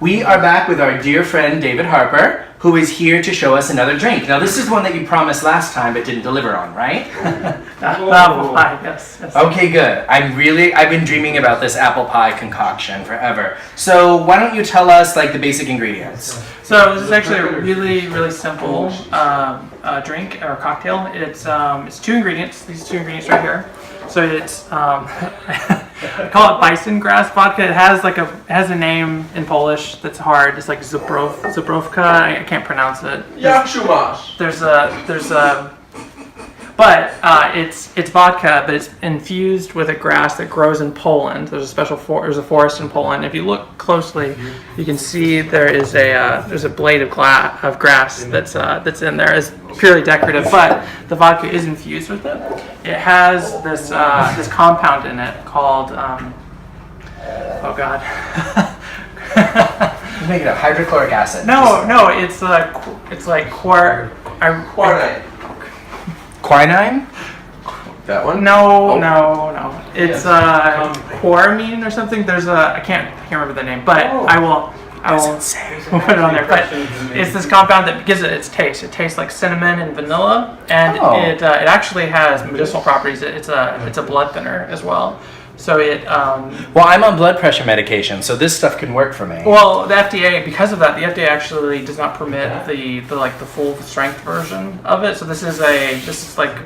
We are back with our dear friend David Harper, who is here to show us another drink. Now, this is one that you promised last time but didn't deliver on, right? Apple pie, yes. Okay, good. I've been dreaming about this apple pie concoction forever. So why don't you tell us like the basic ingredients? So this is actually a really, really simple drink or cocktail. It's 2 ingredients. These 2 ingredients right here. So it's I call it bison grass vodka. It has a name in Polish that's hard. It's like Zabrowka. I can't pronounce it. But it's vodka, but it's infused with a grass that grows in Poland. There's a forest in Poland. If you look closely, you can see there's a blade of grass that's in there. It's purely decorative, but the vodka is infused with it. It has this compound in it called oh god. You make it a hydrochloric acid. No, it's like quinine? That one? No. It's chloramine or something. I can't remember the name, but I will put it on there. But it's this compound that gives it its taste. It tastes like cinnamon and vanilla, and it actually has medicinal properties. It's a blood thinner as well. So well, I'm on blood pressure medication, so this stuff can work for me. Well, the FDA, because of that, the FDA actually does not permit the full strength version of it. So this is like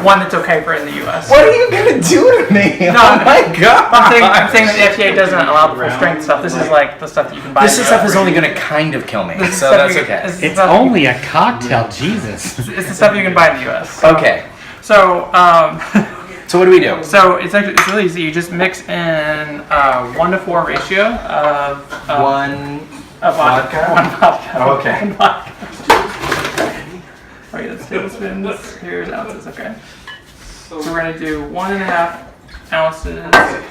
one that's okay for in the U.S. What are you gonna do to me? No, oh my god! I'm saying that the FDA doesn't allow the full strength stuff. This is like the stuff that you can buy. This stuff is only gonna kind of kill me, so that's okay. It's only a cocktail, Jesus. It's the stuff you can buy in the U.S. Okay. So. So what do we do? So it's really easy. You just mix in 1-to-4 ratio of vodka. One vodka. Oh, okay. One vodka. Okay, that's tablespoons. Here's ounces. Okay. So we're gonna do 1.5 ounces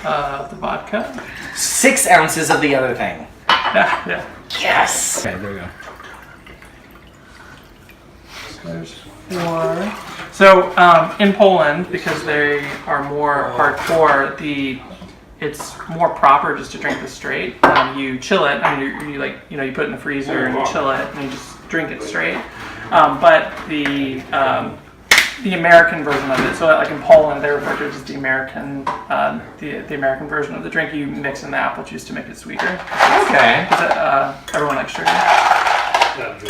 of the vodka. 6 ounces of the other thing. Yeah. Yes. Okay, there we go. So there's 4. So in Poland, because they are more hardcore, it's more proper just to drink this straight. You chill it. I mean, you put it in the freezer and you chill it, and you just drink it straight. But the American version of it, so like in Poland, they refer to it as the American version of the drink. You mix in the apple juice to make it sweeter. Okay. Everyone likes sugar.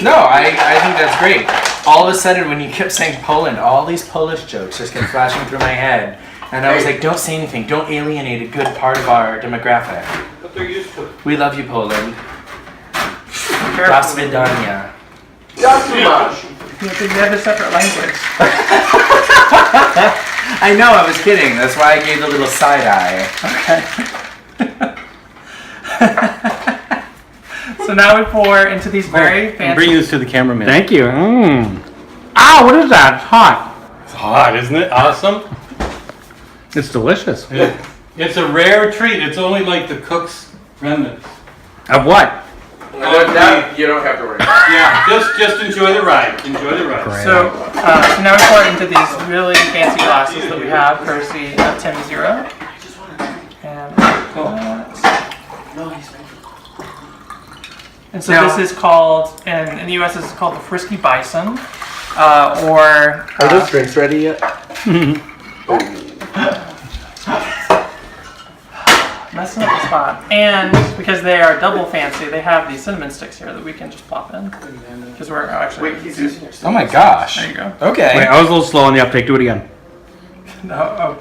No, I think that's great. All of a sudden, when you kept saying Poland, all these Polish jokes just kept flashing through my head. And I was like, don't say anything. Don't alienate a good part of our demographic. But they're used to it. We love you, Poland. Do svidania. Because you have a separate language. I know, I was kidding. That's why I gave the little side eye. Okay. So now we pour into these very fancy... Bring this to the cameraman. Thank you. Ah, what is that? It's hot. It's hot, isn't it? Awesome. It's delicious. It's a rare treat. It's only like the cook's remnants. Of what? That you don't have to worry. Yeah, just enjoy the ride. Enjoy the ride. So now we pour it into these really fancy glasses that we have, courtesy of Tim Zero. And so this is called, in the U.S. this is called the Frisky Bison, or... Are those drinks ready yet? Messing up the spot. And because they are double fancy, they have these cinnamon sticks here that we can just plop in. Because we're actually... Oh my gosh. There you go. Okay. Wait, I was a little slow on the uptake. Do it again. No,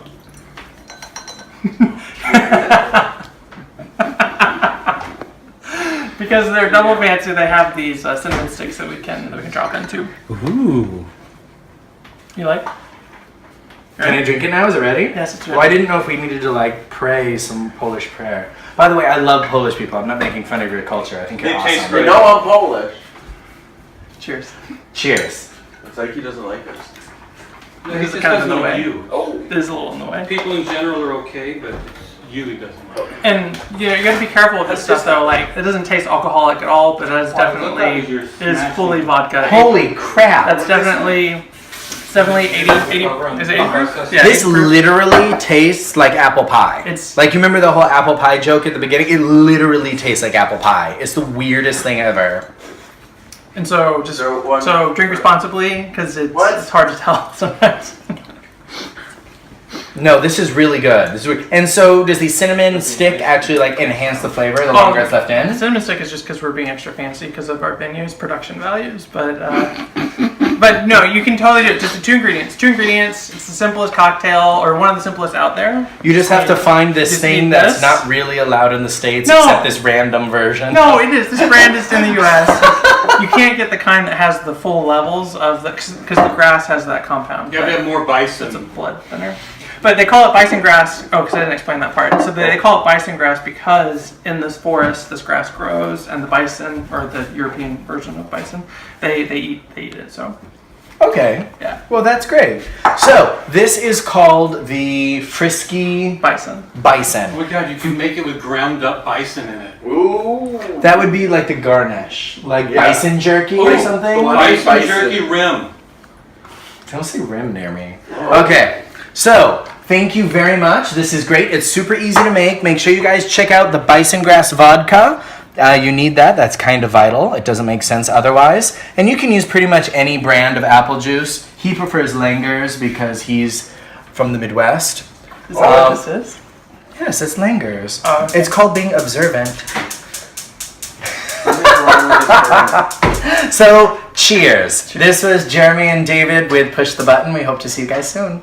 because they're double fancy, they have these cinnamon sticks that we can drop into. Ooh. You like? Can I drink it now? Is it ready? Yes, it's ready. Well, I didn't know if we needed to like pray some Polish prayer. By the way, I love Polish people. I'm not making fun of your culture. I think you're They awesome. taste great. I'm Polish. Cheers. Cheers. It's like he doesn't like us. No, This he is just kind of in doesn't the like way. you. Oh. It is a little in the way. People in general are okay, but it's you he doesn't like. And you gotta be careful with this stuff though. Like, it doesn't taste alcoholic at all, but it is That was definitely your it is fully vodka. Holy crap. That's definitely definitely 80, is it 80 proof? Yeah, This 80 proof. literally tastes like apple pie. It's- like, you remember the whole apple pie joke at the beginning? It literally tastes like apple pie. It's the weirdest thing ever. And so drink responsibly because it's hard to tell sometimes. No, this is really good. This is weird. And so, does the cinnamon stick actually like enhance the flavor the longer it's left The in? cinnamon stick is just because we're being extra fancy because of our venue's production values, but no, you can totally do it. Just the 2 ingredients. 2 ingredients. It's the simplest cocktail, or one of the simplest out there. You just have to find this Just thing eat that's this. not really allowed in the States No. except this random version. No, it is. This brand is in the U.S. You can't get the kind that has the full levels of the because the grass has that compound. You have to have more It's a bison. blood thinner. But they call it bison grass. Oh, because I didn't explain that part. So they call it bison grass because in this forest, this grass grows, and the bison, or the European version of bison, they eat it. So Okay. yeah, Well, that's great. So, this is called the Frisky bison. Bison. Oh my god, you can make it with ground up bison in it. Ooh. That would be like the garnish. Like Yeah. bison jerky or something? Bison. Bison jerky rim. Don't say rim near me. Okay, so thank you very much. This is great. It's super easy to make. Make sure you guys check out the bison grass vodka. You need that. That's kind of vital. It doesn't make sense otherwise. And you can use pretty much any brand of apple juice. He prefers Langer's because he's from the Midwest. Is that what this is? Yes, it's Langer's. Oh, okay. It's called being observant. So, cheers. This was Jeremy and David with Push the Button. We hope to see you guys soon.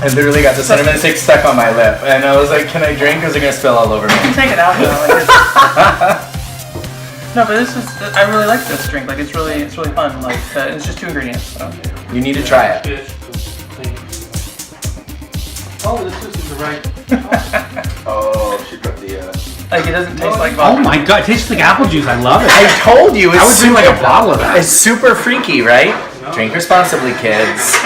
I literally got the cinnamon stick stuck on my lip, and I was like, "Can I drink? Or is it gonna spill all over me?" You can take it out though. Like no, but this is. I really like this drink. Like it's really fun. Like it's just 2 ingredients. So. You need to try it. Oh, this isn't the right. Oh, she put the. Like it doesn't taste like Oh vodka. my god, it tastes like apple juice. I love it. I told you, it's I would drink like a bottle of that. It's super freaky, right? Drink responsibly, kids.